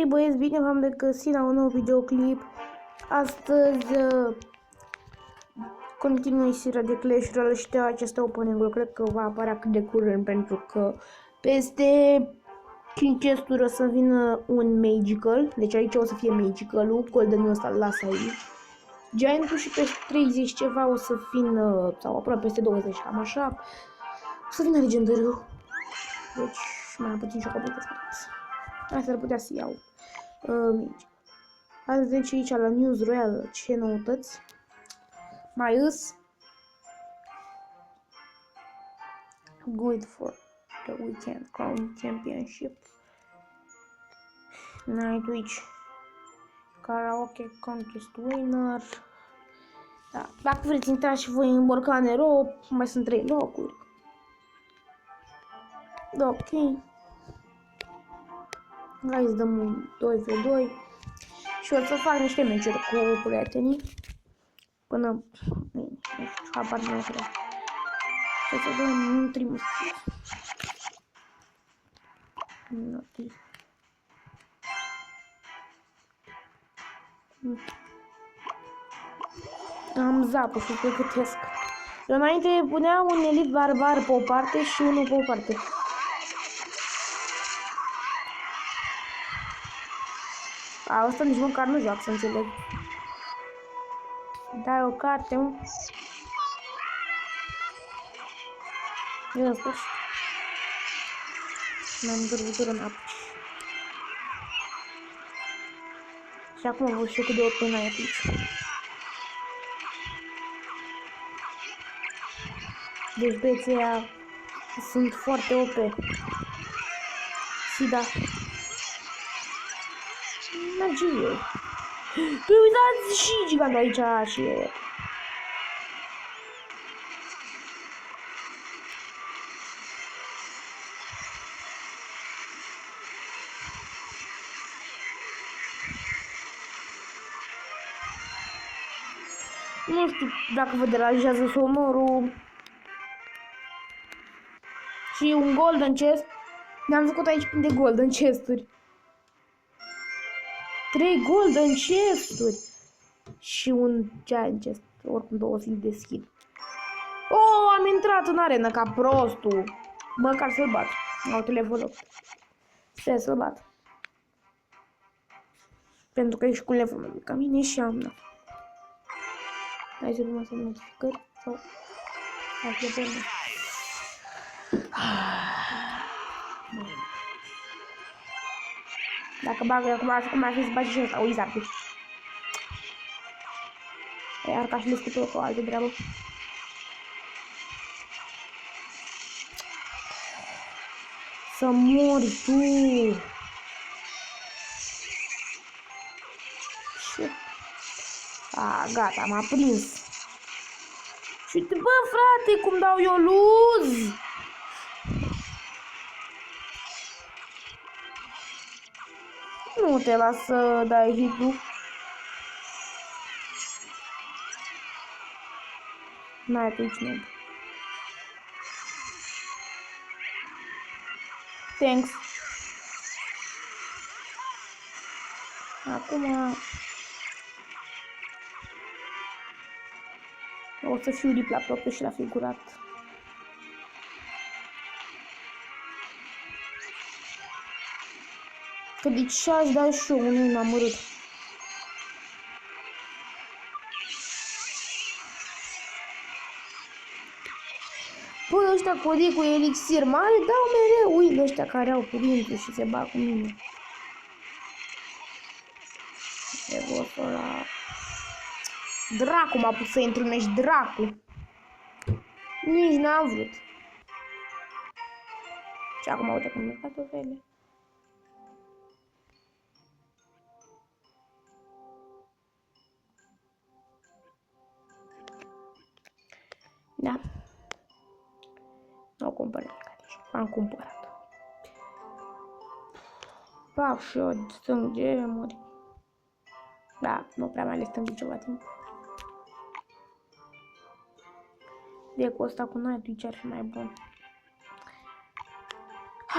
Hei băieți, bine v-am regăsit la un nou videoclip. Astăzi continui seria de Clash Royale și acest opening-ul cred că va apărea cât de curând, pentru că peste 5 chesturi o să vină un Magical, deci aici o să fie Magical-ul, Golden-ul ăsta îl las aici. Giant-ul și peste 30 ceva o să vină, sau aproape peste 20, cam așa, o să vină Legendariul. Deci mai puțin și o completez. Asta ar putea să iau. Azi deci aici la News Royal ce noutăți mai îs. Good for the weekend Crown Championship. Night Witch Karaoke Contest Winner. Da, dacă vreți intrați și voi în Borcane Ro, mai sunt 3 locuri. Da, ok. Hai să dăm un 2v2 și o să fac niște meciuri cu prietenii până nu știu, habar nu vreau. Și o să dăm un trimus. Am zapul și pregătesc. Eu înainte punea un elit barbar pe o parte și unul pe o parte. Asta nici măcar nu joacă, să înțeleg. Dai o carte, mă. Eu în sfârșit. Mi-am gârbutură în apă. Și acum văd și eu cât de OP n-ai aici. Deci băieții ăia sunt foarte OP. Și da. Magie. Păi uitați și gigantul aici și... Nu știu dacă vă deranjează sonorul. Și un golden chest. Ne-am făcut aici plin de golden chesturi. 3 golden chesturi. Și un giant chest. Oricum 2 să-l deschid. Oh, am intrat în arenă ca prostul. Măcar să-l bat. Au telefonul. Sper să-l bat. Pentru că ești cu telefonul ca mine și am, da. Hai să urmă să notificări sau... Hai să vedem. Dacă bagă acum ar fi să bagi și ăsta, o izartul. Iar ca și le scutul cu o altă treabă. Să mori tu! Și... A, gata, m-a prins. Și uite, bă, frate, cum dau eu luz! Nu te las să dai hit-ul. N-ai pe aici, nu. Thanks. Acum... o să fiu rip la propriu și la figurat. Că de ce aș da și eu unul amărât? Păi ăștia codii cu elixir mare dau mereu, uite ăștia care au curintul și se bat cu mine. E ăla. Dracu m-a pus să intru în meci, dracu. Nici n-am vrut. Și acum uite cum mi-a dat ovele. Da. Nu o cumpărat. Am cumpărat. Fac și eu stâng gemuri. Da, nu prea mai le stâng de ceva timp. Decul ăsta cu Night Witch ar fi mai bun.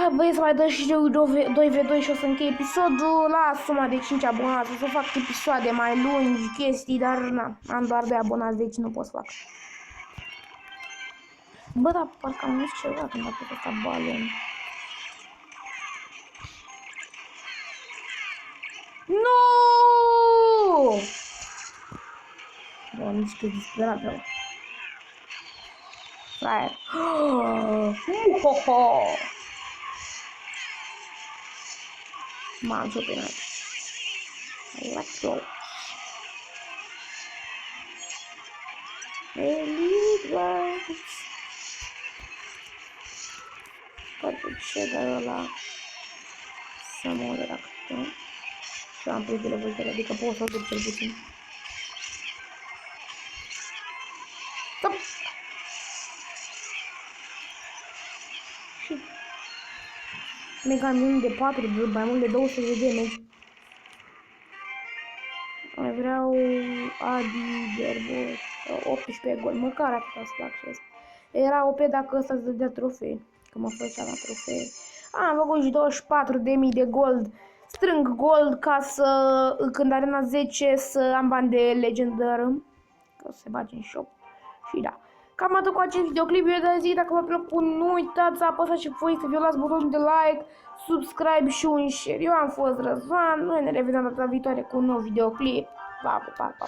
Hai băieți, mai dă și 2v2 și o să închei episodul. La suma de 5 abonați, o să fac episoade mai lungi, chestii, dar na, am doar 2 abonați, deci nu pot să fac. Bă, dar parcă am zis ceva când a pus ăsta balon. Nu! Bă, am zis că e disperat, bă. Fraier. M-am supinat. Let's go. Elite Works. Poate ce de ăla să mă dacă tu. Și am pus de level, adică pot să o duc cel puțin. Stop! Și mega mult de 4, mai mult de 200 de damage. Mai vreau Adi, Gerbo, 18 gol, măcar atâta să fac și asta. Era OP dacă ăsta îți dădea trofei, că mă făcea la trofee. Am făcut și 24.000 de gold, strâng gold ca să, când arena 10, să am bani de legendary, că se bage în shop. Și da. Cam atât cu acest videoclip, eu de zi, dacă v-a plăcut, nu uitați să apăsați și voi să violați butonul de like, subscribe și un share. Eu am fost Răzvan, noi ne revedem data viitoare cu un nou videoclip. Pa, pa, pa, pa.